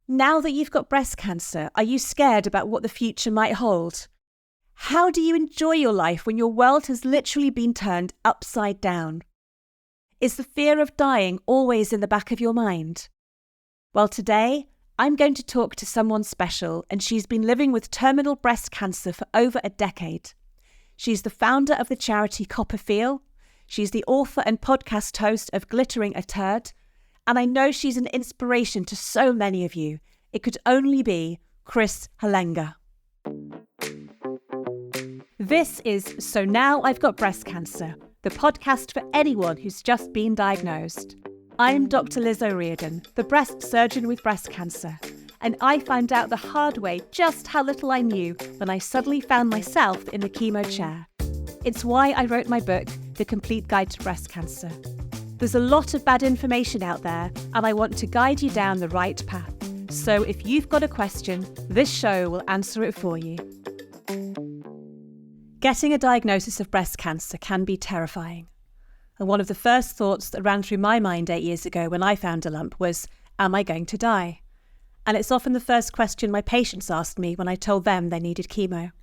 Now that you've got breast cancer, are you scared about what the future might hold? How do you enjoy your life when your world has literally been turned upside down? Is the fear of dying always in the back of your mind? Well, today, I'm going to talk to someone special, and she's been living with terminal breast cancer for over a decade. She's the founder of the charity CopperFeel. She's the author and podcast host of Glittering a Turd. And I know she's an inspiration to so many of you. It could only be Chris Halenga. This is So Now I've Got Breast Cancer, the podcast for anyone who's just been diagnosed. I'm Dr. Liz O'Riordan, the breast surgeon with breast cancer, and I found out the hard way just how little I knew when I suddenly found myself in the chemo chair. It's why I wrote my book, The Complete Guide to Breast Cancer. There's a lot of bad information out there, and I want to guide you down the right path. So if you've got a question, this show will answer it for you. Getting a diagnosis of breast cancer can be terrifying. And one of the first thoughts that ran through my mind 8 years ago when I found a lump was, am I going to die? And it's often the first question my patients asked me when I told them they needed chemo.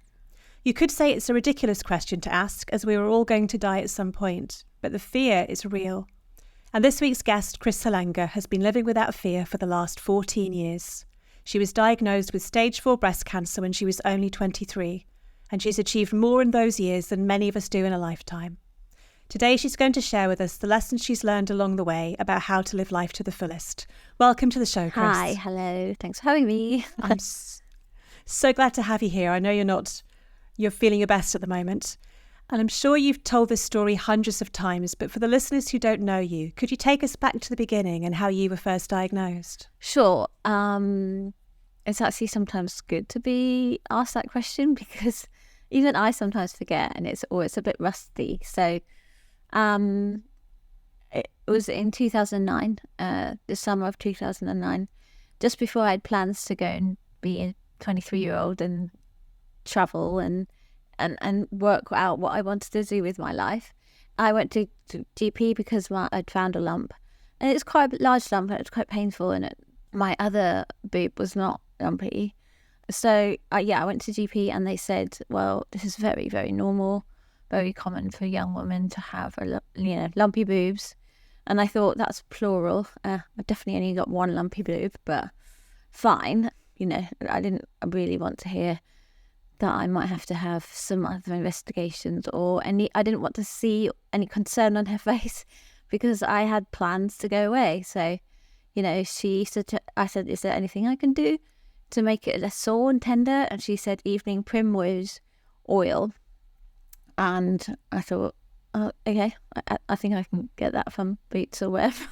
You could say it's a ridiculous question to ask, as we were all going to die at some point, but the fear is real. And this week's guest, Chris Halenga, has been living without fear for the last 14 years. She was diagnosed with stage 4 breast cancer when she was only 23, and she's achieved more in those years than many of us do in a lifetime. Today, she's going to share with us the lessons she's learned along the way about how to live life to the fullest. Welcome to the show, Chris. Hi, hello. Thanks for having me. I'm so glad to have you here. I know you're feeling your best at the moment. And I'm sure you've told this story hundreds of times, but for the listeners who don't know you, could you take us back to the beginning and how you were first diagnosed? Sure. It's actually sometimes good to be asked that question because even I sometimes forget and it's always a bit rusty. So it was in 2009, the summer of 2009, just before I had plans to go and be a 23-year-old and travel and work out what I wanted to do with my life. I went to GP because I'd found a lump, and it's quite a large lump and it's quite painful, and my other boob was not lumpy. So I went to GP and they said, well, this is very, very normal, very common for a young woman to have lumpy boobs. And I thought, that's plural. I've definitely only got one lumpy boob, but fine. I didn't really want to hear that I might have to have some other investigations I didn't want to see any concern on her face because I had plans to go away. So, I said, is there anything I can do to make it less sore and tender? And she said, evening primrose oil. And I thought, oh, okay, I think I can get that from Boots or wherever.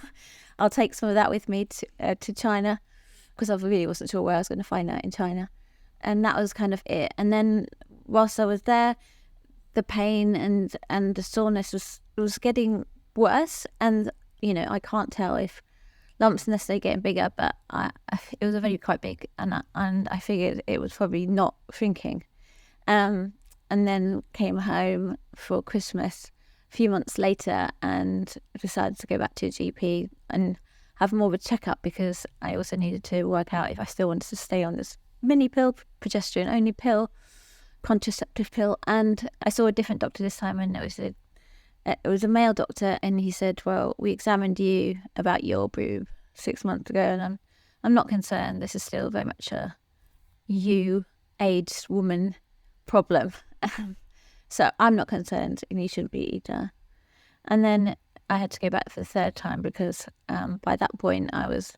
I'll take some of that with me to China because I really wasn't sure where I was going to find that in China. And that was kind of it. And then whilst I was there, the pain and the soreness was getting worse. And, I can't tell if lumps unless they're getting bigger, but it was already quite big. And I figured it was probably not shrinking. And then came home for Christmas a few months later and decided to go back to a GP and have more of a checkup because I also needed to work out if I still wanted to stay on this mini pill, progesterone only pill, contraceptive pill. And I saw a different doctor this time, and it was a male doctor, and he said, well, we examined you about your boob 6 months ago, and I'm not concerned. This is still very much a you aged woman problem. So I'm not concerned, and you shouldn't be either. And then I had to go back for the third time because by that point I was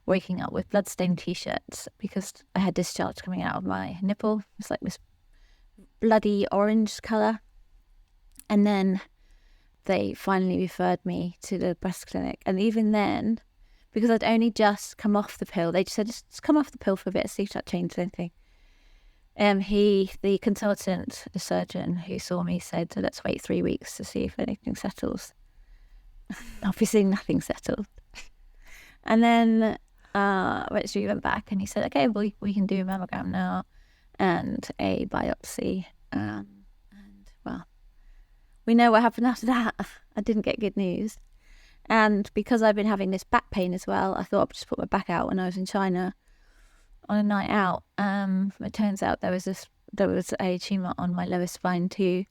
waking up with bloodstained t-shirts because I had discharge coming out of my nipple. It's like this bloody orange colour. And then they finally referred me to the breast clinic. And even then, because I'd only just come off the pill, they just said, just come off the pill for a bit, see if that changed anything. The consultant, the surgeon who saw me said, so let's wait 3 weeks to see if anything settles. Obviously nothing settled. And then we went back and he said, okay, we can do a mammogram now and a biopsy. And well, we know what happened after that. I didn't get good news. And because I've been having this back pain as well, I thought I'd just put my back out when I was in China. on a night out. It turns out there was a tumour on my lower spine too.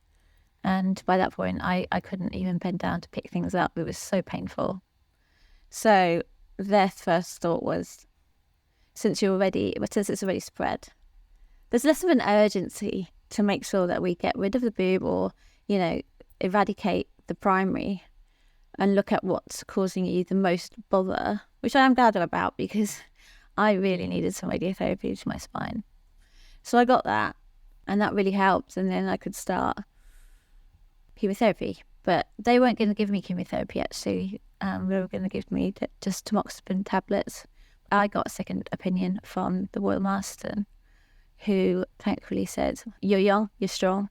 And by that point, I couldn't even bend down to pick things up. It was so painful. So their first thought was, since it's already spread, there's less of an urgency to make sure that we get rid of the boob or, eradicate the primary and look at what's causing you the most bother, which I am glad about because I really needed some radiotherapy to my spine. So I got that, and that really helped. And then I could start chemotherapy. But they weren't going to give me chemotherapy, actually. They were going to give me just tamoxifen tablets. I got a second opinion from the Royal Marsden, who thankfully said, "You're young, you're strong,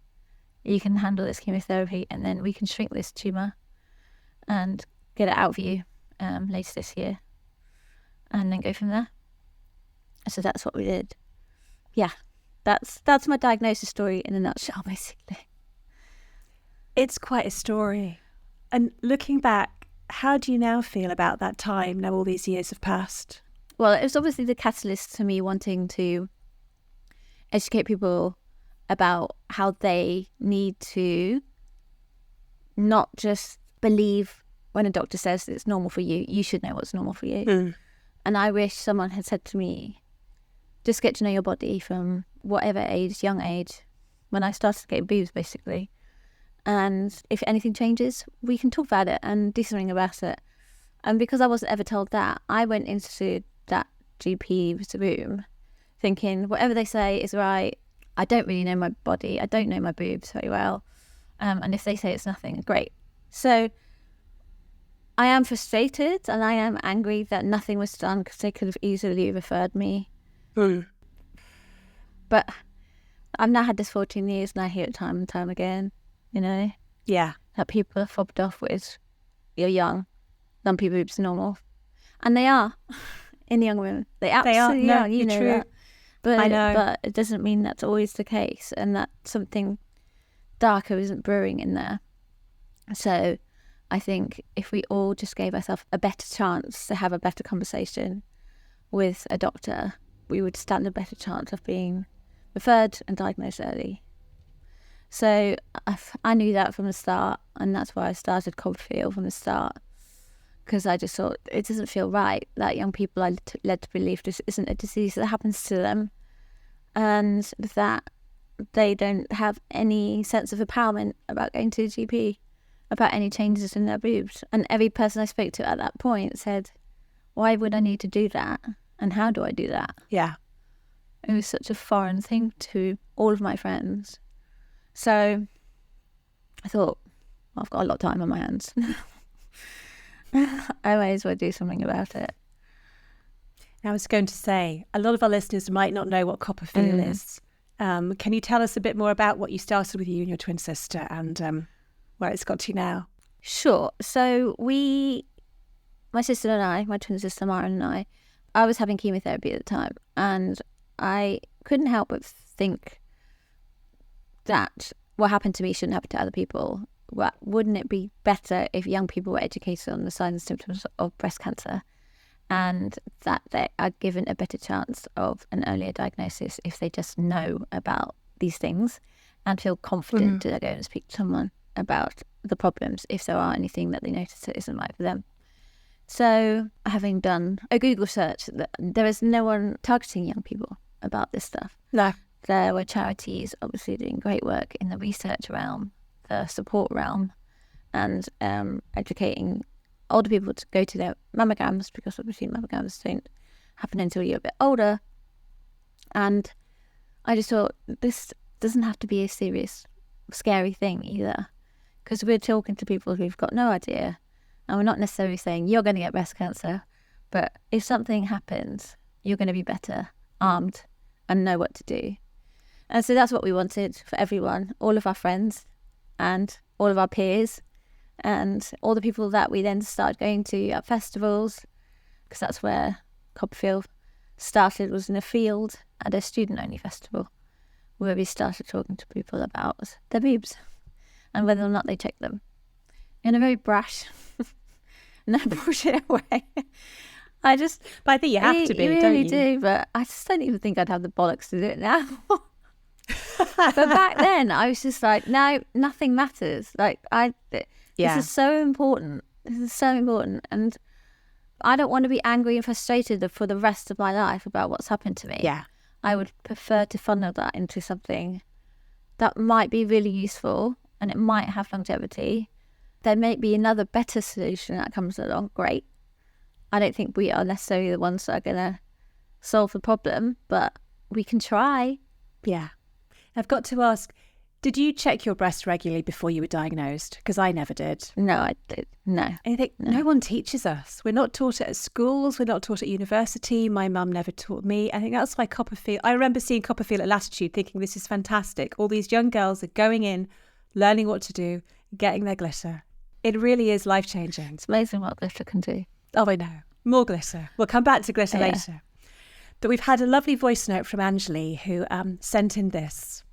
you can handle this chemotherapy, and then we can shrink this tumour and get it out of you later this year, and then go from there." So that's what we did. Yeah, that's my diagnosis story in a nutshell, basically. It's quite a story. And looking back, how do you now feel about that time, now all these years have passed? Well, it was obviously the catalyst to me wanting to educate people about how they need to not just believe when a doctor says it's normal for you, you should know what's normal for you. Mm. And I wish someone had said to me, just get to know your body from whatever age, young age, when I started to get boobs, basically. And if anything changes, we can talk about it and do something about it. And because I wasn't ever told that, I went into that GP's room thinking whatever they say is right. I don't really know my body. I don't know my boobs very well. And if they say it's nothing, great. So I am frustrated and I am angry that nothing was done because they could have easily referred me. Mm. But I've now had this 14 years and I hear it time and time again, Yeah. that people are fobbed off with, you're young, lumpy boobs are normal. And they are in young women. They absolutely are. You know true. that. But, I know. But it doesn't mean that's always the case and that something darker isn't brewing in there. So I think if we all just gave ourselves a better chance to have a better conversation with a doctor, we would stand a better chance of being referred and diagnosed early. So I knew that from the start, and that's why I started Copperfield from the start, because I just thought it doesn't feel right that young people are led to believe this isn't a disease that happens to them and that they don't have any sense of empowerment about going to a GP, about any changes in their boobs. And every person I spoke to at that point said, why would I need to do that? And how do I do that? Yeah. It was such a foreign thing to all of my friends. So I thought, well, I've got a lot of time on my hands. I may as well do something about it. I was going to say, a lot of our listeners might not know what Copperfield is. Can you tell us a bit more about what you started with you and your twin sister and where it's got to now? Sure. So my sister and I, my twin sister Mara and I was having chemotherapy at the time, and I couldn't help but think that what happened to me shouldn't happen to other people. Wouldn't it be better if young people were educated on the signs and symptoms of breast cancer, and that they are given a better chance of an earlier diagnosis if they just know about these things and feel confident to go and speak to someone about the problems if there are anything that they notice that isn't right for them. So, having done a Google search, there is no one targeting young people about this stuff. No. There were charities obviously doing great work in the research realm, the support realm, and educating older people to go to their mammograms, because obviously mammograms don't happen until you're a bit older. And I just thought, this doesn't have to be a serious, scary thing either, because we're talking to people who've got no idea, and we're not necessarily saying you're going to get breast cancer, but if something happens, you're going to be better armed and know what to do. And so that's what we wanted for everyone, all of our friends and all of our peers and all the people that we then started going to at festivals, because that's where Copperfield started, was in a field at a student-only festival where we started talking to people about their boobs and whether or not they checked them in a very brash, no bullshit way. I just, But I think you have to be, you don't really you? do, but I just don't even think I'd have the bollocks to do it now. But back then, I was just like, no, nothing matters. Like, this Yeah. is so important. This is so important. And I don't want to be angry and frustrated for the rest of my life about what's happened to me. Yeah. I would prefer to funnel that into something that might be really useful and it might have longevity. There may be another better solution that comes along. Great. I don't think we are necessarily the ones that are going to solve the problem, but we can try. Yeah. I've got to ask, did you check your breast regularly before you were diagnosed? Because I never did. No, I did. No. I think no one teaches us. We're not taught it at schools. We're not taught at university. My mum never taught me. I think that's why Copperfield... I remember seeing Copperfield at Latitude thinking this is fantastic. All these young girls are going in, learning what to do, getting their glitter. It really is life-changing. It's amazing what glitter can do. Oh, I know. More glitter. We'll come back to glitter later. But we've had a lovely voice note from Anjali who sent in this.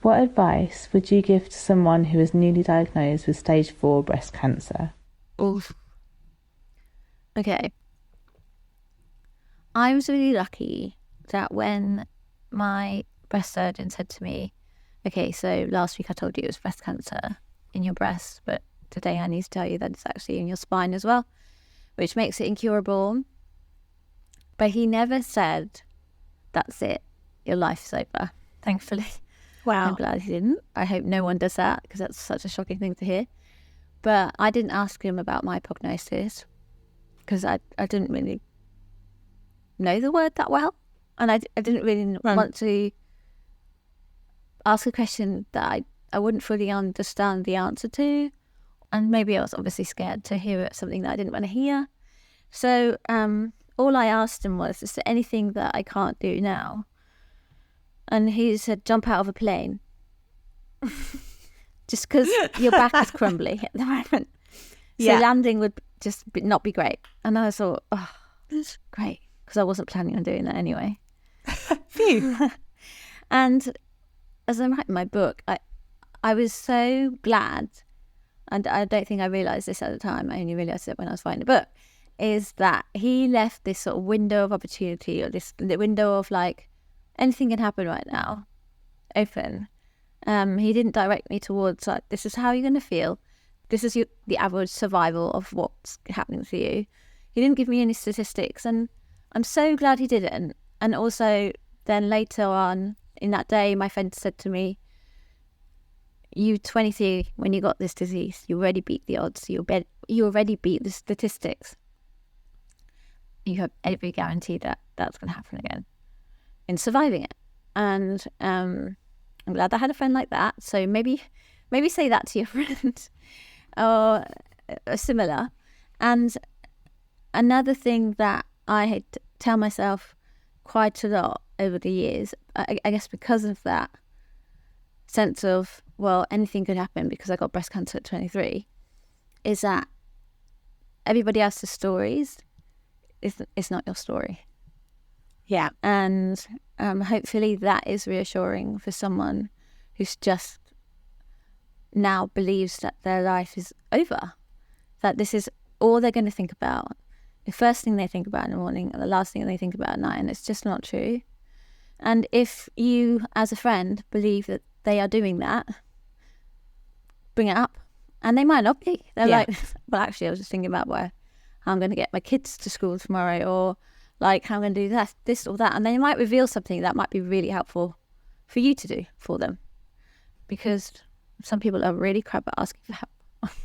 What advice would you give to someone who is newly diagnosed with stage 4 breast cancer? Oof. Okay. I was really lucky that when my breast surgeon said to me, okay, so last week I told you it was breast cancer in your breast, but today I need to tell you that it's actually in your spine as well, which makes it incurable. But he never said, that's it, your life's over, thankfully. Wow. I'm glad he didn't. I hope no one does that because that's such a shocking thing to hear. But I didn't ask him about my prognosis because I didn't really know the word that well. And I didn't really want to ask a question that I wouldn't fully understand the answer to. And maybe I was obviously scared to hear something that I didn't want to hear. So all I asked him was, is there anything that I can't do now? And he said, jump out of a plane. Just because your back is crumbly at the moment. So landing would just not be great. And I thought, oh, that's great. Because I wasn't planning on doing that anyway. Phew. And as I'm writing my book, I was so glad, and I don't think I realised this at the time, I only realised it when I was writing the book, is that he left this sort of window of opportunity, or this window of like, anything can happen right now, open. He didn't direct me towards like, this is how you're going to feel. This is the average survival of what's happening to you. He didn't give me any statistics, and I'm so glad he didn't. And also then later on in that day, my friend said to me, you 23, when you got this disease, you already beat the odds. You already beat the statistics. You have every guarantee that that's going to happen again in surviving it. And I'm glad I had a friend like that. So maybe say that to your friend or similar. And another thing that I had to tell myself quite a lot over the years, I guess because of that sense of, well, anything could happen because I got breast cancer at 23, is that everybody else's stories is not your story. Yeah. And hopefully that is reassuring for someone who's just now believes that their life is over, that this is all they're going to think about. The first thing they think about in the morning and the last thing they think about at night, and it's just not true. And if you, as a friend, believe that they are doing that, bring it up. And they might not be. They're like, well, actually, I was just thinking about how I'm going to get my kids to school tomorrow, or like how I'm going to do this or that. And they might reveal something that might be really helpful for you to do for them. Because some people are really crap at asking for help.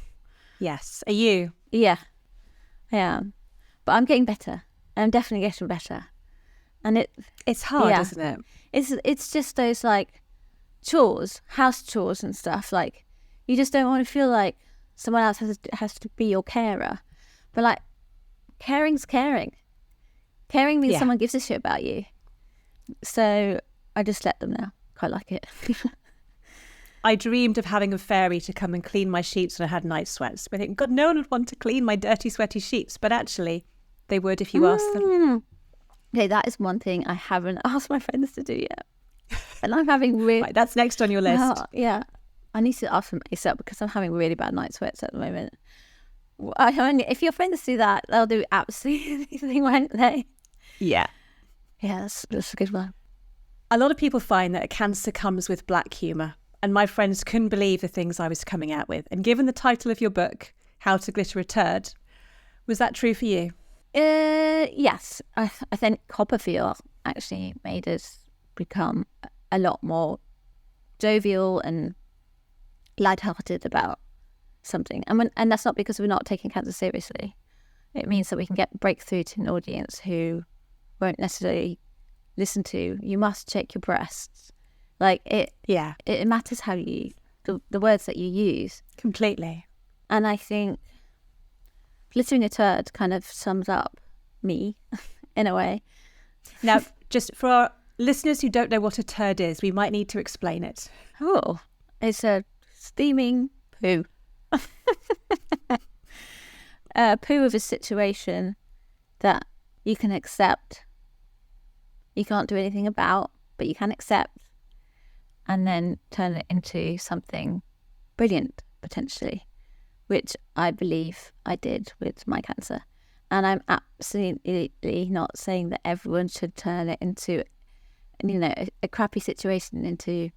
Yes. Are you? Yeah, I am. But I'm getting better. I'm definitely getting better. And it's hard, isn't it? It's just those like chores, house chores and stuff. Like you just don't want to feel like someone else has to be your carer. But like caring's caring. Caring means someone gives a shit about you. So I just let them now. Quite like it. I dreamed of having a fairy to come and clean my sheets when I had night sweats. But I think, God, no one would want to clean my dirty, sweaty sheets. But actually, they would if you asked them. Okay, that is one thing I haven't asked my friends to do yet. And I'm having really... Right, that's next on your list. Yeah. I need to ask them ASAP because I'm having really bad night sweats at the moment. if your friends do that, they'll do absolutely anything, won't they? Yeah. Yeah, that's a good one. A lot of people find that cancer comes with black humour, and my friends couldn't believe the things I was coming out with. And given the title of your book, How to Glitter a Turd, was that true for you? Yes. I think Copperfield actually made us become a lot more jovial and lighthearted about something. And that's not because we're not taking cancer seriously. It means that we can break through to an audience who won't necessarily listen to, you must check your breasts. Like it matters how the words that you use. Completely. And I think glittering a turd kind of sums up me in a way. Now, just for our listeners who don't know what a turd is, we might need to explain it. Oh, it's a steaming poo. A poo of a situation that you can accept. You can't do anything about, but you can accept, and then turn it into something brilliant, potentially, which I believe I did with my cancer. And I'm absolutely not saying that everyone should turn it into, a crappy situation into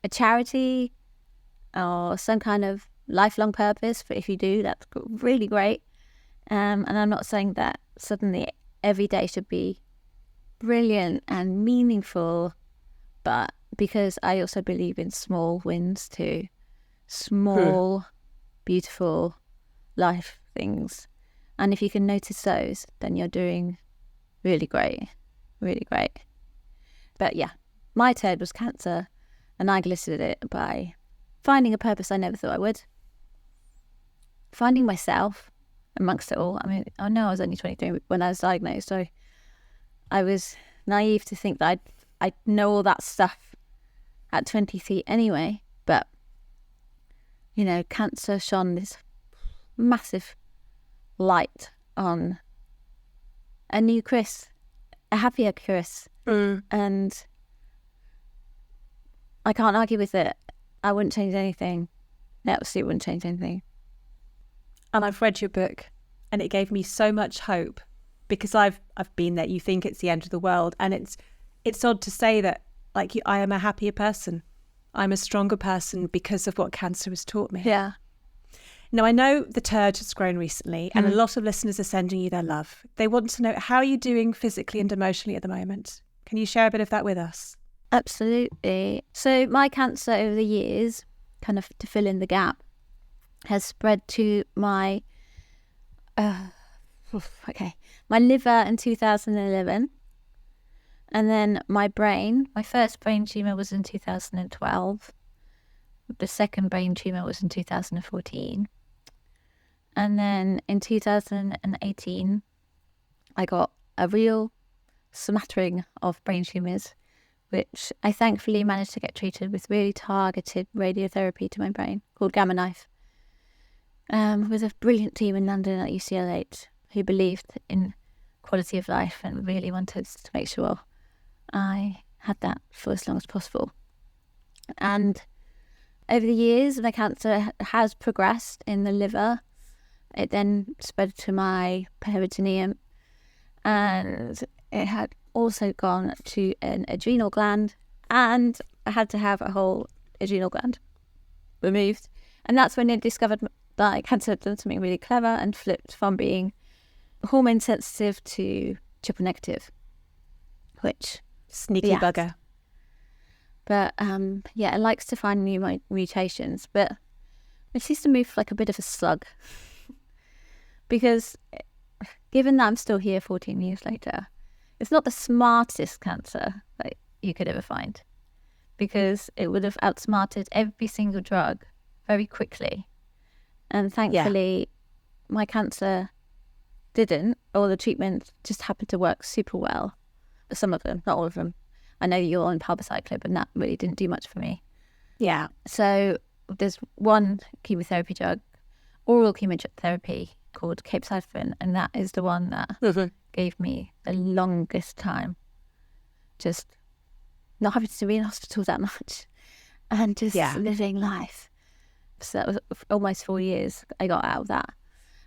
a charity or some kind of lifelong purpose. But if you do, that's really great. And I'm not saying that suddenly every day should be brilliant and meaningful, but because I also believe in small wins too. Small, beautiful life things. And if you can notice those, then you're doing really great. Really great. But yeah, my turd was cancer, and I glittered it by finding a purpose I never thought I would. Finding myself amongst it all. I mean, I know I was only 23 when I was diagnosed, so I was naive to think that I'd know all that stuff at 23 anyway. But, cancer shone this massive light on a new Chris, a happier Chris. And I can't argue with it. I wouldn't change anything. Absolutely wouldn't change anything. And I've read your book, and it gave me so much hope, because I've been there. You think it's the end of the world, and it's odd to say that, like, I am a happier person. I'm a stronger person because of what cancer has taught me. Yeah. Now, I know the turd has grown recently, and a lot of listeners are sending you their love. They want to know, how are you doing physically and emotionally at the moment? Can you share a bit of that with us? Absolutely. So my cancer over the years, kind of to fill in the gap, has spread to my my liver in 2011, and then my brain. My first brain tumour was in 2012. The second brain tumour was in 2014. And then in 2018, I got a real smattering of brain tumours, which I thankfully managed to get treated with really targeted radiotherapy to my brain called Gamma Knife, with a brilliant team in London at UCLH who believed in quality of life and really wanted to make sure I had that for as long as possible. And over the years, my cancer has progressed in the liver. It then spread to my peritoneum, and it had also gone to an adrenal gland, and I had to have a whole adrenal gland removed. And that's when it discovered that cancer had done something really clever and flipped from being hormone sensitive to triple negative, which Sneaky bugger. But it likes to find new mutations, but it seems to move like a bit of a slug. Because given that I'm still here 14 years later, it's not the smartest cancer that you could ever find, because it would have outsmarted every single drug very quickly. And thankfully, my cancer didn't, or the treatment just happened to work super well. Some of them, not all of them. I know you're on palbociclib, and that really didn't do much for me. Yeah. So there's one chemotherapy drug, oral chemotherapy, called capecitabine, and that is the one that gave me the longest time just not having to be in hospital that much and just living life. So that was almost 4 years I got out of that.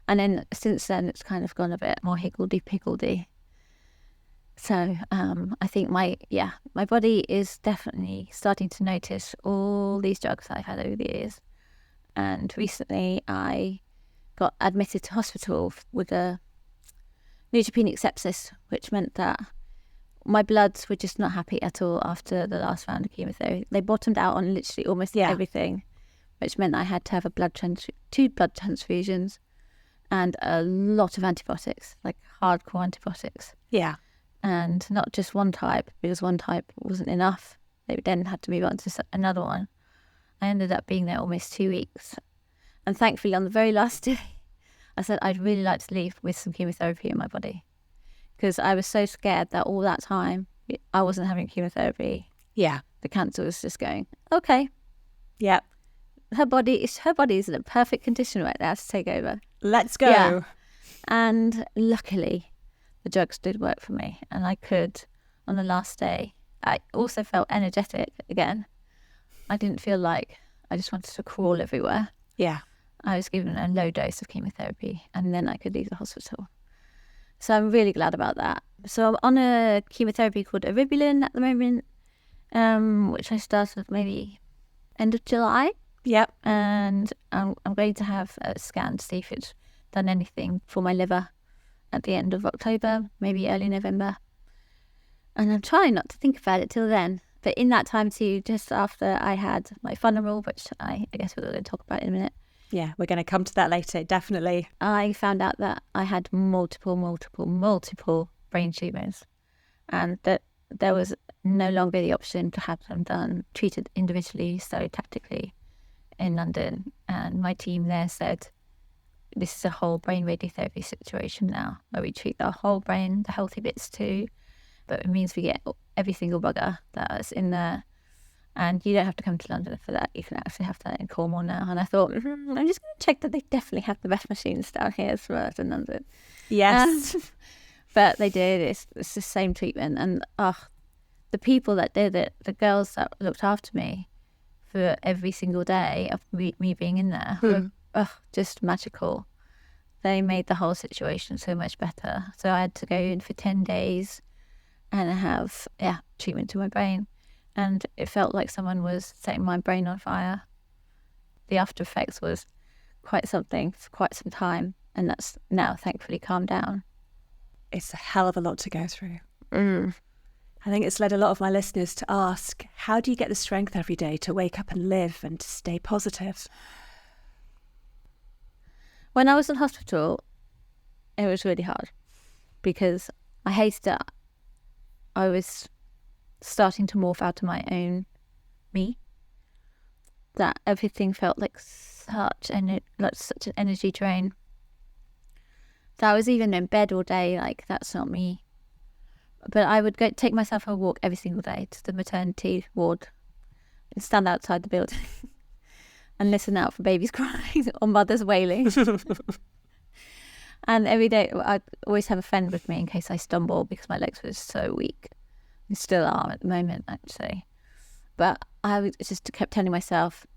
And then since then, it's kind of gone a bit more higgledy-piggledy. So I think my body is definitely starting to notice all these drugs that I've had over the years. And recently I got admitted to hospital with a neutropenic sepsis, which meant that my bloods were just not happy at all after the last round of chemotherapy. They bottomed out on literally almost everything, which meant I had to have two blood transfusions and a lot of antibiotics, like hardcore antibiotics. Yeah. And not just one type, because one type wasn't enough. They then had to move on to another one. I ended up being there almost 2 weeks. And thankfully, on the very last day, I said I'd really like to leave with some chemotherapy in my body. Because I was so scared that all that time, I wasn't having chemotherapy. Yeah. The cancer was just going, okay. Yep. Her body is in a perfect condition right now to take over. Let's go. Yeah. And luckily, the drugs did work for me, and I could, on the last day, I also felt energetic again. I didn't feel like I just wanted to crawl everywhere. Yeah. I was given a low dose of chemotherapy, and then I could leave the hospital. So I'm really glad about that. So I'm on a chemotherapy called Eribulin at the moment, which I started maybe end of July. Yep. And I'm going to have a scan to see if it's done anything for my liver at the end of October, maybe early November. And I'm trying not to think about it till then. But in that time too, just after I had my funeral, which I guess we're going to talk about in a minute. Yeah, we're going to come to that later, definitely. I found out that I had multiple brain tumours, and that there was no longer the option to have them treated individually, so tactically in London. And my team there said, this is a whole brain radiotherapy situation now, where we treat the whole brain, the healthy bits too, but it means we get every single bugger that's in there. And you don't have to come to London for that. You can actually have that in Cornwall now. And I thought, I'm just going to check that they definitely have the best machines down here as well as in London. Yes. But they did. It's the same treatment. And the people that did it, the girls that looked after me for every single day of me being in there, were just magical. They made the whole situation so much better. So I had to go in for 10 days and have treatment to my brain. And it felt like someone was setting my brain on fire. The after effects was quite something for quite some time. And that's now thankfully calmed down. It's a hell of a lot to go through. I think it's led a lot of my listeners to ask, how do you get the strength every day to wake up and live and to stay positive? When I was in hospital, it was really hard because I hated it. I was starting to morph out of my own me. That everything felt like such an energy drain. That I was even in bed all day, like that's not me. But I would go take myself a walk every single day to the maternity ward and stand outside the building and listen out for babies crying or mothers wailing. And every day I'd always have a friend with me in case I stumble because my legs were so weak. They still are at the moment, actually. But I just kept telling myself,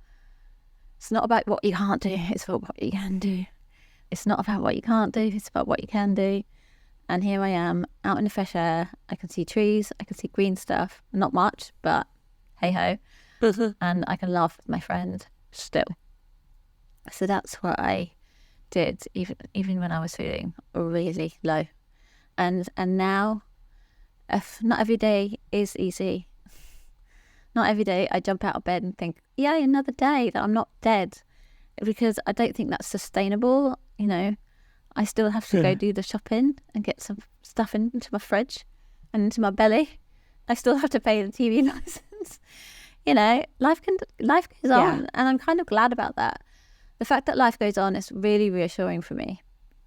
it's not about what you can't do, it's about what you can do. It's not about what you can't do, it's about what you can do. And here I am, out in the fresh air. I can see trees, I can see green stuff. Not much, but hey-ho. And I can laugh with my friend still. So that's what I did, even when I was feeling really low. And now, not every day is easy. Not every day I jump out of bed and think, yay, another day that I'm not dead. Because I don't think that's sustainable, you know. I still have to go do the shopping and get some stuff into my fridge and into my belly. I still have to pay the TV license. You know, life goes on, and I'm kind of glad about that. The fact that life goes on is really reassuring for me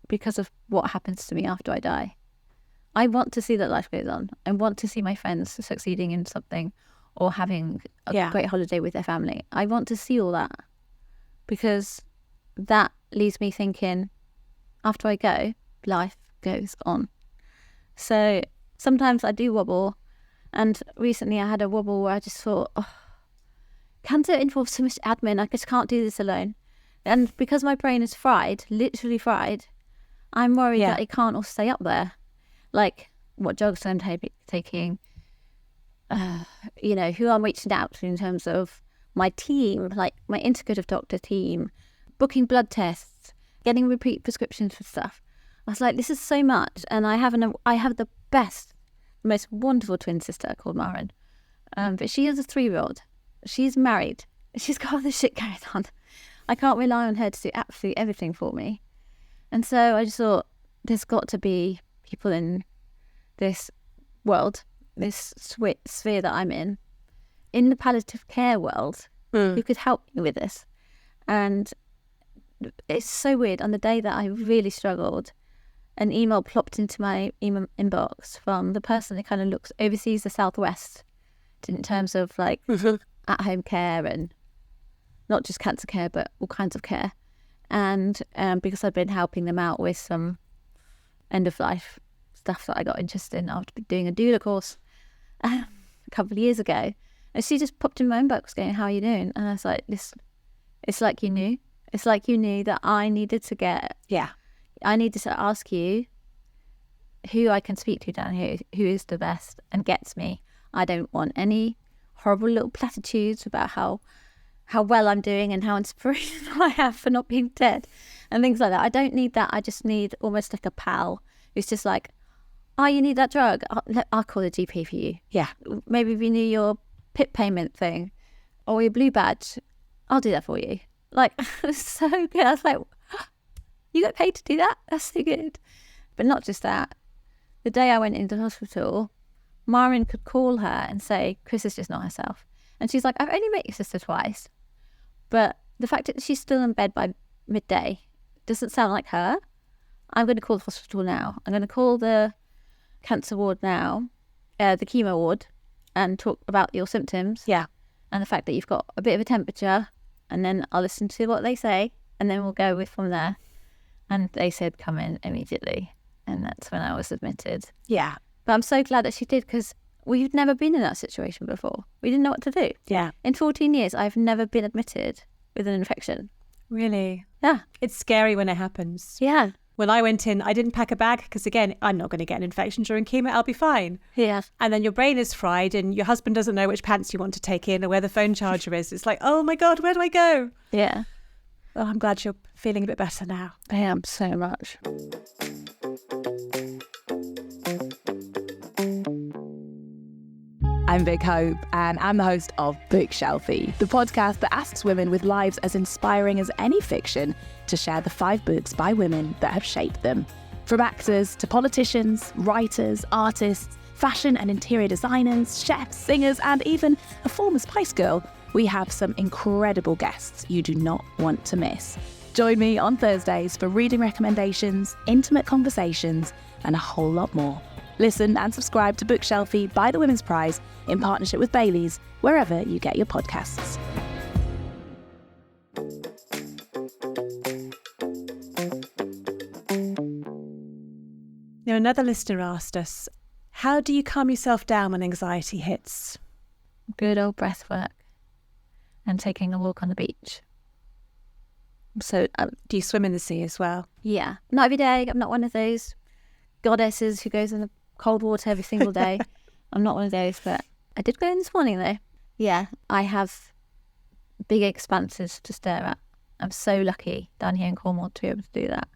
because of what happens to me after I die. I want to see that life goes on. I want to see my friends succeeding in something or having a great holiday with their family. I want to see all that because that leaves me thinking, after I go, life goes on. So sometimes I do wobble, and recently I had a wobble where I just thought, cancer involves so much admin, I just can't do this alone. And because my brain is fried, literally fried, I'm worried that it can't all stay up there. Like what drugs I'm taking, who I'm reaching out to in terms of my team, like my integrative doctor team, booking blood tests, getting repeat prescriptions for stuff. I was like, this is so much. And I have the best, most wonderful twin sister called Maren. But she is a 3-year-old. She's married. She's got all this shit going on. I can't rely on her to do absolutely everything for me. And so I just thought, there's got to be people in this world, this sphere that I'm in the palliative care world, who could help me with this. And it's so weird. On the day that I really struggled, an email plopped into my email inbox from the person that kind of oversees the Southwest in terms of like at-home care, and not just cancer care, but all kinds of care. And because I've been helping them out with some end-of-life stuff that I got interested in after doing a doula course a couple of years ago. And she just popped in my inbox going, how are you doing? And I was like, it's like you knew. It's like you knew that I needed to ask you who I can speak to down here, who is the best and gets me. I don't want any horrible little platitudes about how well I'm doing and how inspirational I am for not being dead and things like that. I don't need that. I just need almost like a pal who's just like, oh, you need that drug? I'll call the GP for you. Yeah. Maybe if you knew your PIP payment thing or your blue badge, I'll do that for you. Like, so good. I was like, you got paid to do that? That's so good. But not just that. The day I went into the hospital, Maren could call her and say, Chris is just not herself. And she's like, I've only met your sister twice. But the fact that she's still in bed by midday doesn't sound like her. I'm going to call the hospital now. I'm going to call the cancer ward now, the chemo ward, and talk about your symptoms. Yeah. And the fact that you've got a bit of a temperature. And then I'll listen to what they say. And then we'll go with from there. And they said, come in immediately. And that's when I was admitted. Yeah. But I'm so glad that she did, because we've never been in that situation before. We didn't know what to do. Yeah. In 14 years, I've never been admitted with an infection. Really? Yeah. It's scary when it happens. Yeah. When I went in, I didn't pack a bag because, again, I'm not going to get an infection during chemo. I'll be fine. Yeah. And then your brain is fried and your husband doesn't know which pants you want to take in or where the phone charger is. It's like, oh my God, where do I go? Yeah. Oh, I'm glad you're feeling a bit better now. I am so much. I'm Vic Hope, and I'm the host of Bookshelfie, the podcast that asks women with lives as inspiring as any fiction to share the 5 books by women that have shaped them. From actors to politicians, writers, artists, fashion and interior designers, chefs, singers, and even a former Spice Girl, we have some incredible guests you do not want to miss. Join me on Thursdays for reading recommendations, intimate conversations, and a whole lot more. Listen and subscribe to Bookshelfie by the Women's Prize in partnership with Baileys, wherever you get your podcasts. Now, another listener asked us, how do you calm yourself down when anxiety hits? Good old breath work and taking a walk on the beach. So do you swim in the sea as well? Yeah. Not every day. I'm not one of those goddesses who goes in the cold water every single day. I'm not one of those, but I did go in this morning though. Yeah, I have big expanses to stare at. I'm so lucky down here in Cornwall to be able to do that.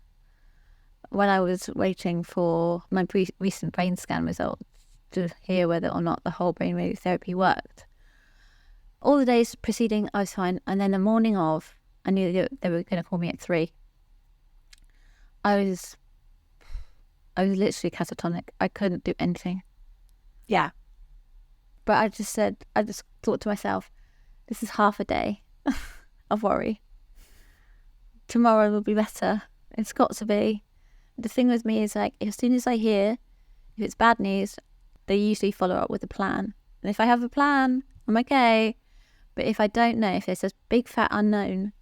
When I was waiting for my recent brain scan results to hear whether or not the whole brainwave therapy worked, all the days preceding I was fine, and then the morning of, I knew that they were going to call me at 3. I was literally catatonic. I couldn't do anything. Yeah. But I just thought to myself, this is half a day of worry. Tomorrow will be better. It's got to be. The thing with me is, like, as soon as I hear if it's bad news, they usually follow up with a plan. And if I have a plan, I'm okay. But if I don't know, if there's this big fat unknown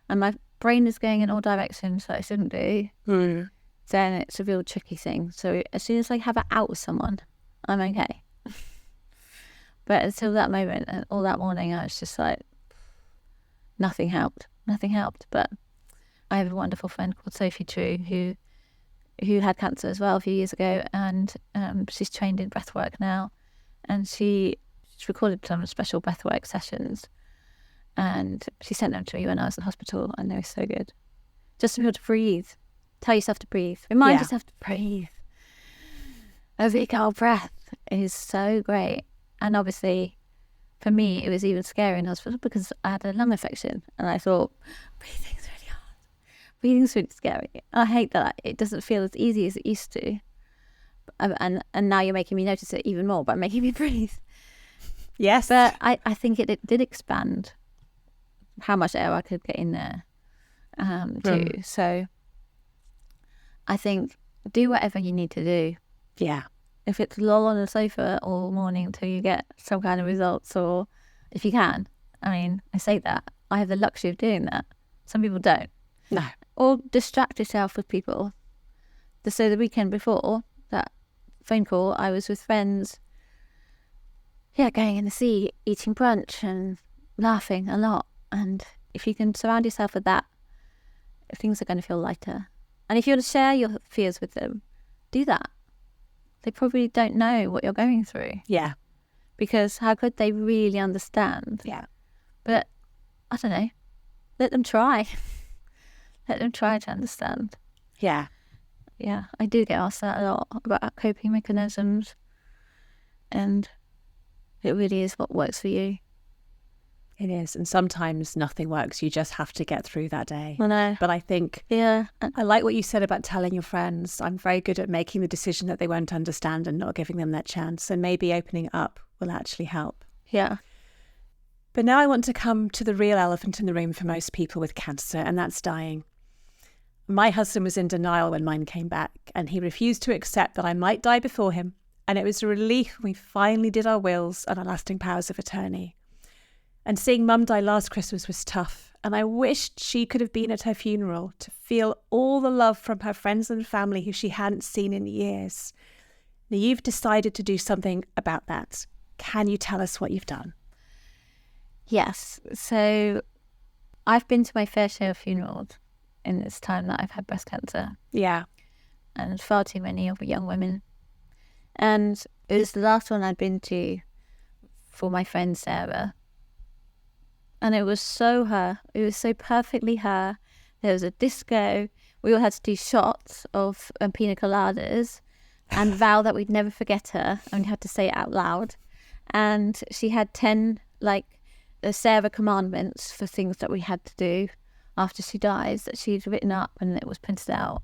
and my brain is going in all directions that I shouldn't do, then it's a real tricky thing. So as soon as I have it out with someone, I'm okay. But until that moment and all that morning, I was just like, nothing helped. But I have a wonderful friend called Sophie True who had cancer as well a few years ago, and she's trained in breathwork now, and she's recorded some special breathwork sessions, and she sent them to me when I was in hospital, and they were so good. Just to be able to breathe. Tell yourself to breathe. Remind yourself to breathe. A big old breath is so great. And obviously, for me, it was even scary in hospital because I had a lung infection, and I thought, breathing's really hard. Breathing's really scary. I hate that it doesn't feel as easy as it used to. And now you're making me notice it even more by making me breathe. Yes. But I think it did expand how much air I could get in there too. So I think do whatever you need to do. Yeah. If it's loll on the sofa all morning until you get some kind of results, or if you can. I mean, I say that. I have the luxury of doing that. Some people don't. No. Or distract yourself with people. So the weekend before that phone call, I was with friends, going in the sea, eating brunch and laughing a lot. And if you can surround yourself with that, things are going to feel lighter. And if you want to share your fears with them, do that. They probably don't know what you're going through. Yeah. Because how could they really understand? Yeah. But I don't know. Let them try. Let them try to understand. Yeah. Yeah, I do get asked that a lot about coping mechanisms. And it really is what works for you. It is. And sometimes nothing works. You just have to get through that day. I know. But I think I like what you said about telling your friends. I'm very good at making the decision that they won't understand and not giving them that chance. And maybe opening up will actually help. Yeah. But now I want to come to the real elephant in the room for most people with cancer, and that's dying. My husband was in denial when mine came back, and he refused to accept that I might die before him. And it was a relief when we finally did our wills and our lasting powers of attorney. And seeing Mum die last Christmas was tough, and I wished she could have been at her funeral to feel all the love from her friends and family who she hadn't seen in years. Now you've decided to do something about that. Can you tell us what you've done? Yes. So I've been to my fair share of funerals in this time that I've had breast cancer. Yeah. And far too many of young women. And it was the last one I'd been to for my friend Sarah. And it was so her. It was so perfectly her. There was a disco. We all had to do shots of pina coladas and vow that we'd never forget her. And we had to say it out loud. And she had 10, Sarah commandments for things that we had to do after she dies that she'd written up, and it was printed out.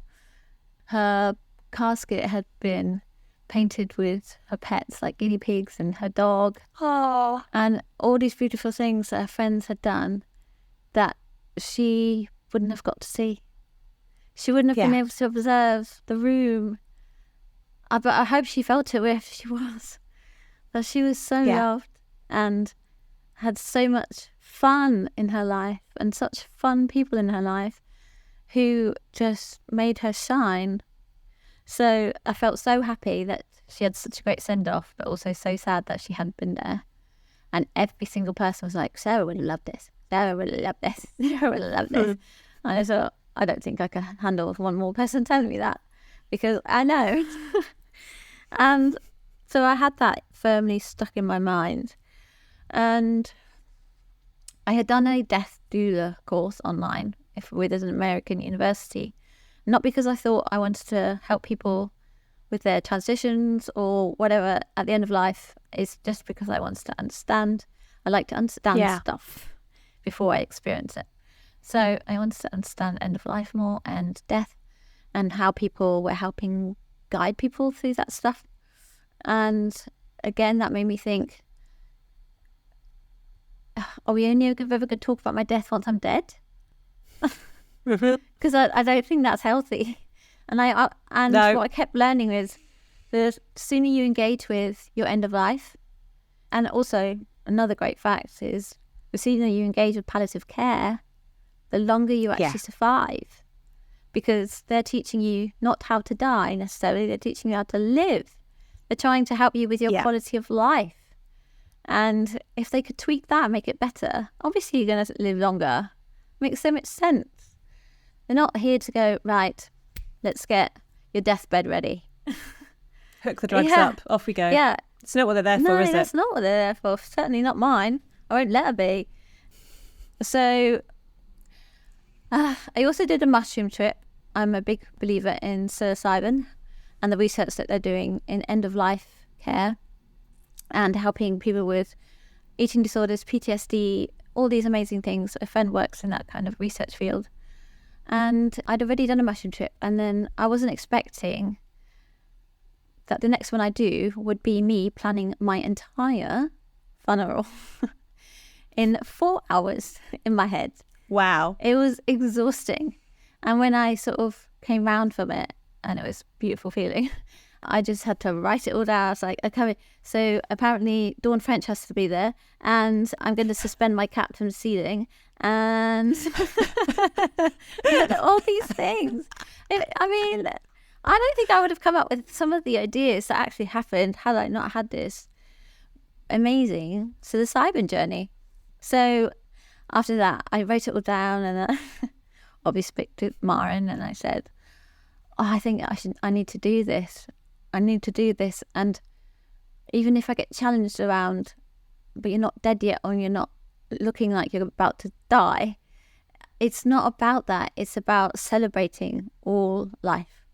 Her casket had been painted with her pets, like guinea pigs and her dog. Oh. And all these beautiful things that her friends had done that she wouldn't have got to see. She wouldn't have been able to observe the room. But I hope she felt it wherever she was. That she was so loved and had so much fun in her life and such fun people in her life who just made her shine. So I felt so happy that she had such a great send-off, but also so sad that she hadn't been there. And every single person was like, Sarah would have loved this. Sarah would have loved this. Sarah would have loved this. And I thought, I don't think I can handle one more person telling me that, because I know. And so I had that firmly stuck in my mind. And I had done a death doula course online with an American university. Not because I thought I wanted to help people with their transitions or whatever at the end of life. It's just because I wanted to understand. I like to understand stuff before I experience it. So I wanted to understand end of life more and death and how people were helping guide people through that stuff. And again, that made me think, are we only ever going to talk about my death once I'm dead? Because I don't think that's healthy. And what I kept learning is the sooner you engage with your end of life, and also another great fact is the sooner you engage with palliative care, the longer you actually survive. Because they're teaching you not how to die necessarily, they're teaching you how to live. They're trying to help you with your quality of life. And if they could tweak that and make it better, obviously you're going to live longer. Makes so much sense. They're not here to go, right, let's get your deathbed ready. Hook the drugs Yeah. up, off we go. Yeah. It's not what they're there No, for, is that's it? not what they're there for. Certainly not mine. I won't let her be. So I also did a mushroom trip. I'm a big believer in psilocybin and the research that they're doing in end-of-life care and helping people with eating disorders, PTSD, all these amazing things. A friend works in that kind of research field. And I'd already done a mushroom trip, and then I wasn't expecting that the next one I do would be me planning my entire funeral in 4 hours in my head. Wow. It was exhausting. And when I sort of came round from it, and it was a beautiful feeling, I just had to write it all down. I was like, okay, so apparently Dawn French has to be there, and I'm going to suspend my cap from the ceiling, and all these things. I mean, I don't think I would have come up with some of the ideas that actually happened had I not had this amazing psilocybin journey. So after that, I wrote it all down, and obviously spoke to Maren, and I said, I think I need to do this. I need to do this. And even if I get challenged around, but you're not dead yet, or you're not looking like you're about to die, it's not about that. It's about celebrating all life,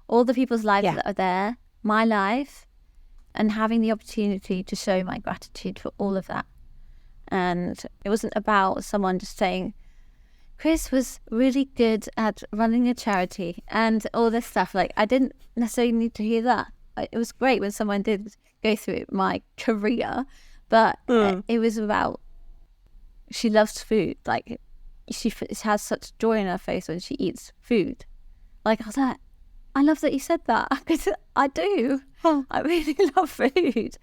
all the people's lives that are there, my life, and having the opportunity to show my gratitude for all of that. And it wasn't about someone just saying, Chris was really good at running a charity and all this stuff. Like, I didn't necessarily need to hear that. It was great when someone did go through my career, but it was about, she loves food. Like, she has such joy in her face when she eats food. Like, I was like, I love that you said that, because I do. I really love food.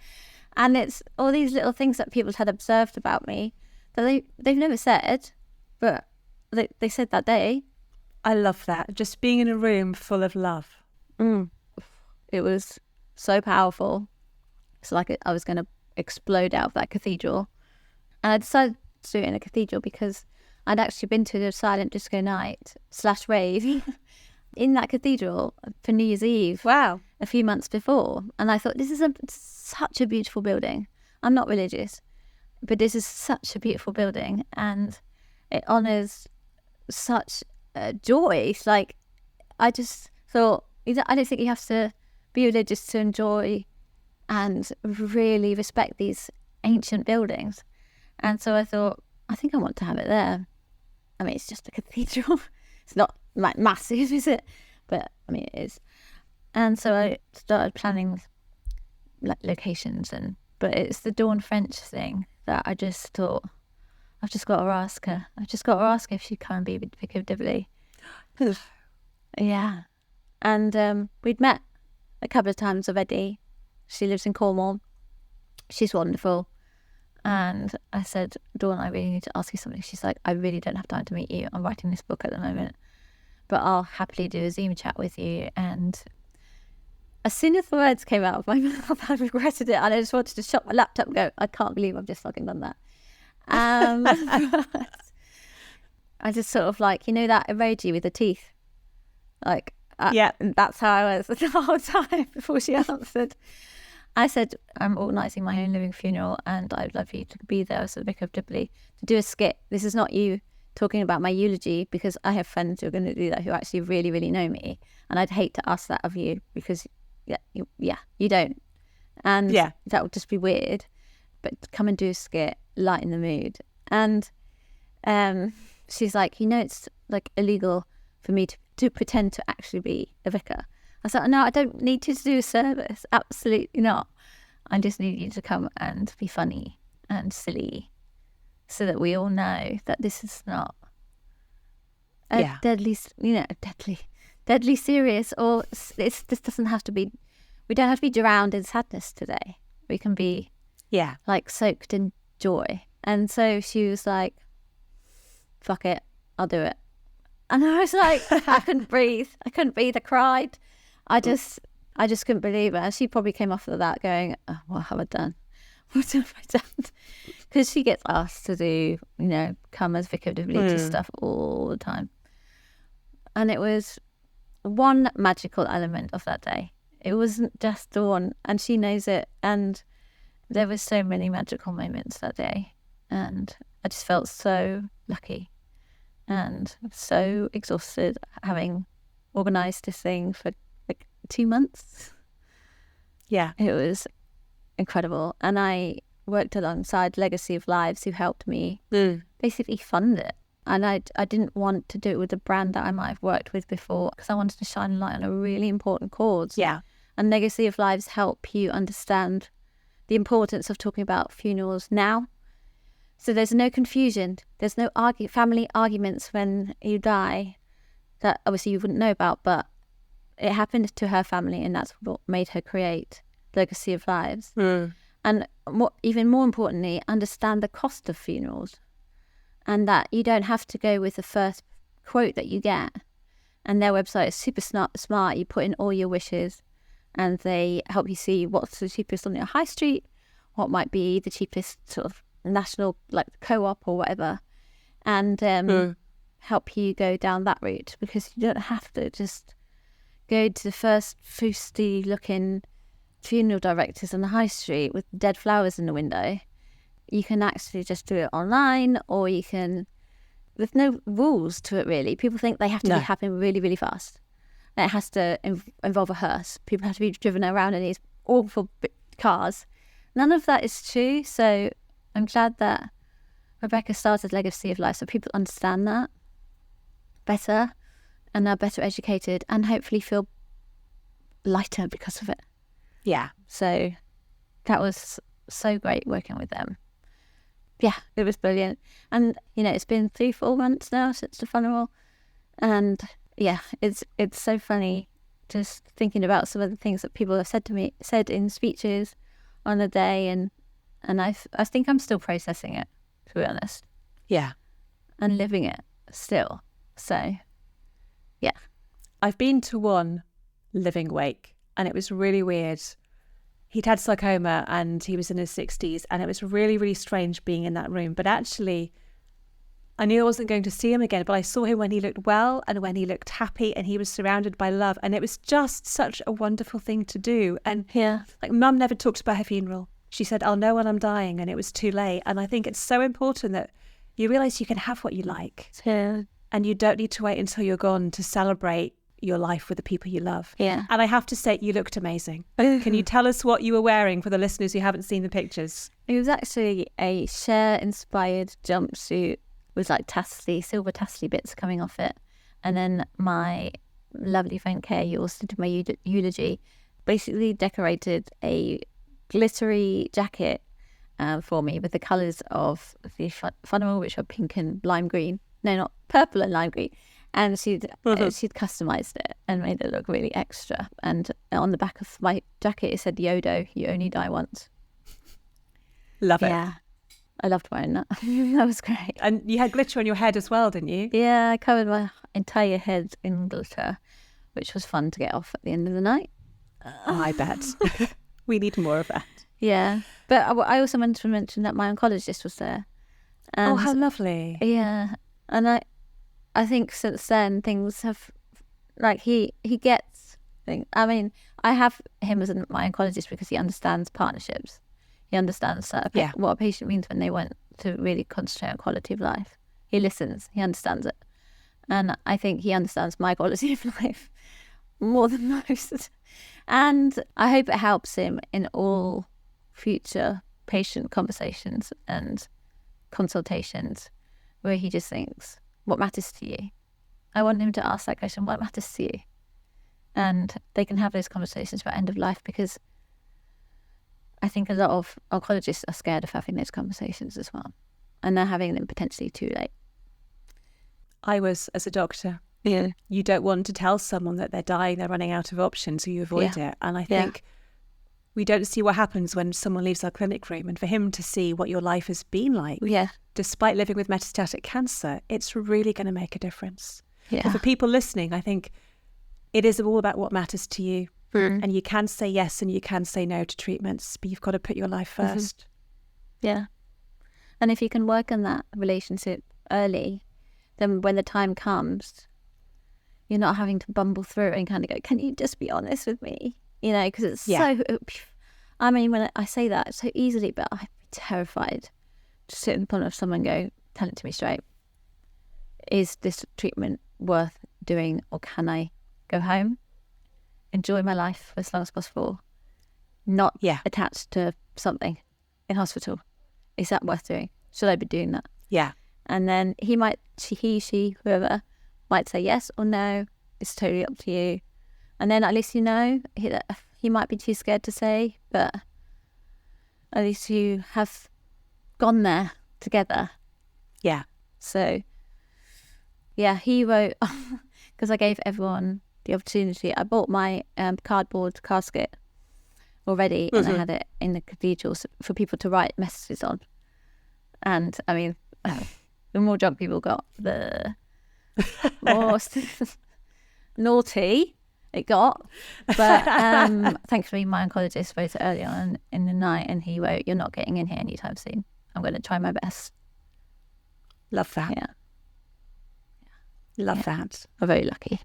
And it's all these little things that people had observed about me that they've never said, but they said that day. I love that. Just being in a room full of love. It was so powerful. It's like I was going to explode out of that cathedral. And I decided to do it in a cathedral because I'd actually been to a silent disco night / rave in that cathedral for New Year's Eve. Wow. A few months before. And I thought, this is such a beautiful building. I'm not religious, but this is such a beautiful building, and it honours such joy. Like, I just thought, I don't think you have to be religious to enjoy and really respect these ancient buildings. And so I thought, I think I want to have it there. I mean, it's just a cathedral. It's not like massive, is it? But I mean, it is. And so I started planning locations, but it's the Dawn French thing that I just thought, I've just got to ask her. I've just got to ask her if she can be with Vicar of Dibley. Yeah. And we'd met a couple of times already. She lives in Cornwall. She's wonderful. And I said, Dawn, I really need to ask you something. She's like, I really don't have time to meet you. I'm writing this book at the moment, but I'll happily do a Zoom chat with you. And as soon as the words came out of my mouth, I regretted it. And I just wanted to shut my laptop and go, I can't believe I've just fucking done that. I just sort of like, you know, that emoji with the teeth? Like, that's how I was the whole time before she answered. I said, I'm organising my own living funeral, and I'd love you to be there as the Vicar of Dibley to do a skit. This is not you talking about my eulogy, because I have friends who are going to do that who actually really, really know me. And I'd hate to ask that of you because, you don't. And that would just be weird. But come and do a skit, lighten the mood. And she's like, you know, it's like illegal for me to pretend to actually be a vicar. I said, no, I don't need you to do a service. Absolutely not. I just need you to come and be funny and silly so that we all know that this is not a deadly serious, or this doesn't have to be, we don't have to be drowned in sadness today. We can be like soaked in joy. And so she was like, fuck it, I'll do it. And I was like, I couldn't breathe. I cried. I just couldn't believe it. And she probably came off of that going, oh, what have I done? What have I done? Because she gets asked to do, come as Vicar of Dibley stuff all the time. And it was one magical element of that day. It wasn't just Dawn, and she knows it. And there were so many magical moments that day. And I just felt so lucky and so exhausted, having organised this thing for like 2 months. Yeah. It was incredible. And I worked alongside Legacy of Lives, who helped me basically fund it. And I didn't want to do it with a brand that I might have worked with before, because I wanted to shine a light on a really important cause. Yeah. And Legacy of Lives help you understand the importance of talking about funerals now. So there's no confusion. There's no family arguments when you die that obviously you wouldn't know about, but it happened to her family, and that's what made her create Legacy of Lives. And even more importantly, understand the cost of funerals, and that you don't have to go with the first quote that you get. And their website is super smart. You put in all your wishes, and they help you see what's the cheapest on your high street, what might be the cheapest sort of national, like co-op or whatever, and help you go down that route, because you don't have to just go to the first foosty looking funeral directors on the high street with dead flowers in the window. You can actually just do it online, or you can, there's no rules to it really. People think they have to be happening really, really fast. And it has to involve a hearse. People have to be driven around in these awful cars. None of that is true. So I'm glad that Rebecca started Legacy of Life, so people understand that better and are better educated, and hopefully feel lighter because of it. Yeah. So that was so great working with them. Yeah, it was brilliant. And, you know, it's been 3-4 months now since the funeral. And yeah, it's so funny just thinking about some of the things that people have said in speeches on the day. And I think I'm still processing it, to be honest. Yeah. And living it still. So, yeah. I've been to one living wake, and it was really weird. He'd had sarcoma and he was in his 60s, and it was really, really strange being in that room. But actually, I knew I wasn't going to see him again, but I saw him when he looked well and when he looked happy, and he was surrounded by love. And it was just such a wonderful thing to do. And like, Mum never talked about her funeral. She said, I'll know when I'm dying, and it was too late. And I think it's so important that you realise you can have what you like. Yeah. And you don't need to wait until you're gone to celebrate your life with the people you love. Yeah. And I have to say, you looked amazing. Can you tell us what you were wearing for the listeners who haven't seen the pictures? It was actually a Cher-inspired jumpsuit with like silver tassely bits coming off it. And then my lovely friend Kay, who also did my eulogy, basically decorated a glittery jacket for me with the colours of the funeral, which are pink and lime green. No, not purple and lime green. And she'd customised it and made it look really extra. And on the back of my jacket, it said, Yodo, you only die once. Love it. Yeah. I loved wearing that. That was great. And you had glitter on your head as well, didn't you? Yeah, I covered my entire head in glitter, which was fun to get off at the end of the night. I bet. We need more of that. Yeah. But I also meant to mention that my oncologist was there. And oh, how lovely. Yeah. And I think since then things have, like, he gets things. I mean, I have him as my oncologist because he understands partnerships. He understands what a patient means when they want to really concentrate on quality of life. He listens. He understands it. And I think he understands my quality of life more than most. And I hope it helps him in all future patient conversations and consultations where he just thinks, what matters to you? I want him to ask that question, what matters to you? And they can have those conversations about end of life, because I think a lot of oncologists are scared of having those conversations as well. And they're having them potentially too late. I was, as a doctor. Yeah. You don't want to tell someone that they're dying, they're running out of options, so you avoid it. And I think we don't see what happens when someone leaves our clinic room. And for him to see what your life has been like, despite living with metastatic cancer, it's really going to make a difference. Yeah. And for people listening, I think it is all about what matters to you. And you can say yes and you can say no to treatments, but you've got to put your life first. Yeah. And if you can work on that relationship early, then when the time comes, you're not having to bumble through and kind of go, can you just be honest with me? Because it's so, I mean, when I say that so easily, but I'd be terrified to sit in front of someone and go, tell it to me straight. Is this treatment worth doing, or can I go home, enjoy my life for as long as possible, not attached to something in hospital? Is that worth doing? Should I be doing that? Yeah. And then she, whoever, might say yes or no. It's totally up to you. And then at least he might be too scared to say, but at least you have gone there together. Yeah. So, yeah, he wrote, because I gave everyone the opportunity. I bought my cardboard casket already, and I had it in the cathedral for people to write messages on. And I mean, the more drunk people got, the more naughty it got. But thankfully, my oncologist wrote it early on in the night, and he wrote, "You're not getting in here anytime soon. I'm going to try my best." Love that. Yeah. Love that. I'm very lucky.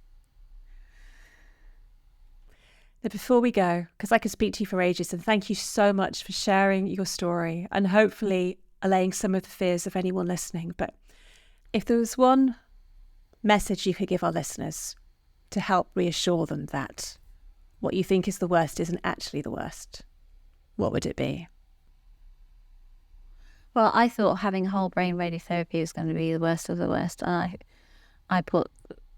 Now, before we go, because I could speak to you for ages, and thank you so much for sharing your story and hopefully allaying some of the fears of anyone listening. But if there was one message you could give our listeners to help reassure them that what you think is the worst isn't actually the worst, what would it be? Well, I thought having whole brain radiotherapy was going to be the worst of the worst. And I put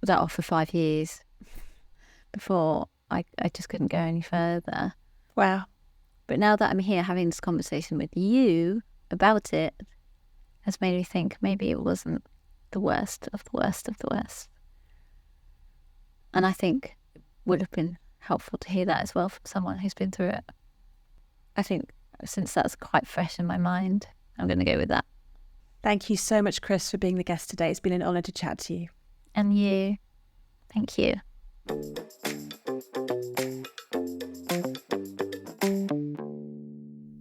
that off for 5 years before I just couldn't go any further. Wow. But now that I'm here having this conversation with you about it has made me think maybe it wasn't the worst of the worst of the worst. And I think it would have been helpful to hear that as well from someone who's been through it. I think since that's quite fresh in my mind, I'm going to go with that. Thank you so much, Chris, for being the guest today. It's been an honour to chat to you. And you. Thank you.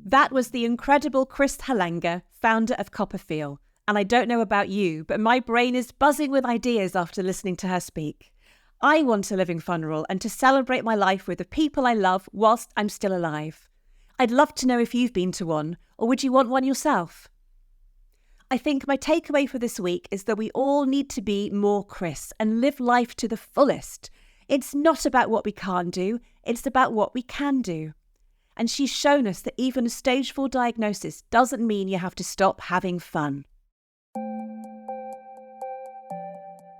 That was the incredible Chris Halenga, founder of Copperfield. And I don't know about you, but my brain is buzzing with ideas after listening to her speak. I want a living funeral and to celebrate my life with the people I love whilst I'm still alive. I'd love to know if you've been to one, or would you want one yourself? I think my takeaway for this week is that we all need to be more Chris and live life to the fullest. It's not about what we can't do, it's about what we can do. And she's shown us that even a stage 4 diagnosis doesn't mean you have to stop having fun.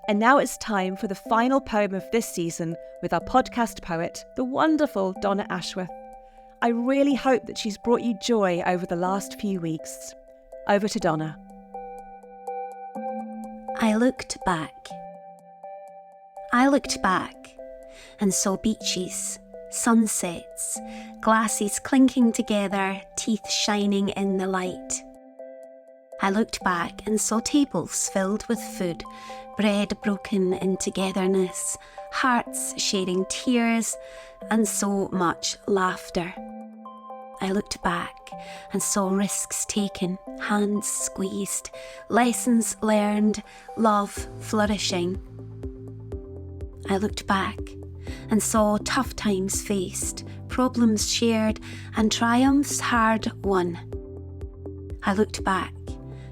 And now it's time for the final poem of this season with our podcast poet, the wonderful Donna Ashworth. I really hope that she's brought you joy over the last few weeks. Over to Donna. I looked back. I looked back and saw beaches, sunsets, glasses clinking together, teeth shining in the light. I looked back and saw tables filled with food, bread broken in togetherness, hearts sharing tears, and so much laughter. I looked back and saw risks taken, hands squeezed, lessons learned, love flourishing. I looked back and saw tough times faced, problems shared, and triumphs hard won. I looked back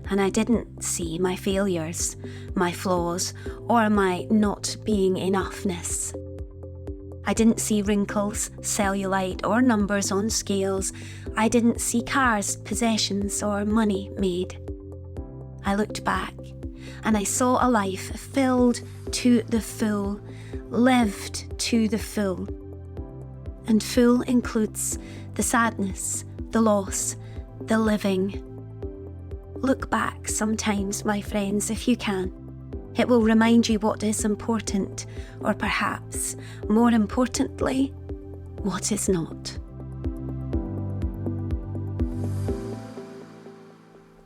and I didn't see my failures, my flaws, or my not being enoughness. I didn't see wrinkles, cellulite, or numbers on scales. I didn't see cars, possessions, or money made. I looked back and I saw a life filled to the full, lived to the full. And full includes the sadness, the loss, the living. Look back sometimes, my friends, if you can. It will remind you what is important, or perhaps, more importantly, what is not.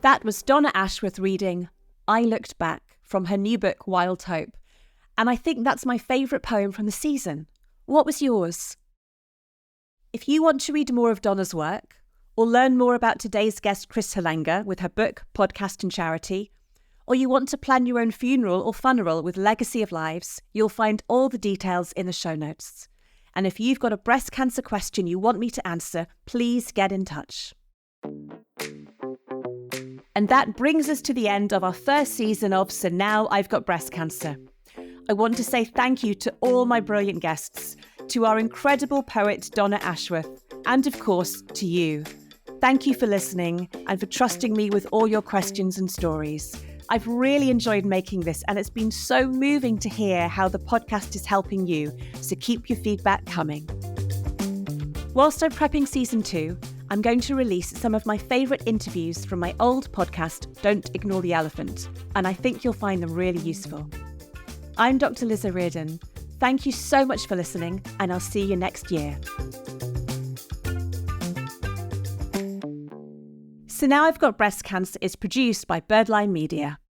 That was Donna Ashworth reading I Looked Back from her new book, Wild Hope. And I think that's my favourite poem from the season. What was yours? If you want to read more of Donna's work, or learn more about today's guest Chris Halenga with her book, podcast and charity, or you want to plan your own funeral or funeral with Legacy of Lives, you'll find all the details in the show notes. And if you've got a breast cancer question you want me to answer, please get in touch. And that brings us to the end of our first season of So Now I've Got Breast Cancer. I want to say thank you to all my brilliant guests, to our incredible poet Donna Ashworth, and of course to you. Thank you for listening and for trusting me with all your questions and stories. I've really enjoyed making this, and it's been so moving to hear how the podcast is helping you, so keep your feedback coming. Whilst I'm prepping season 2, I'm going to release some of my favourite interviews from my old podcast, Don't Ignore the Elephant, and I think you'll find them really useful. I'm Dr. Liz O'Riordan. Thank you so much for listening, and I'll see you next year. So Now I've Got Breast Cancer is produced by Birdline Media.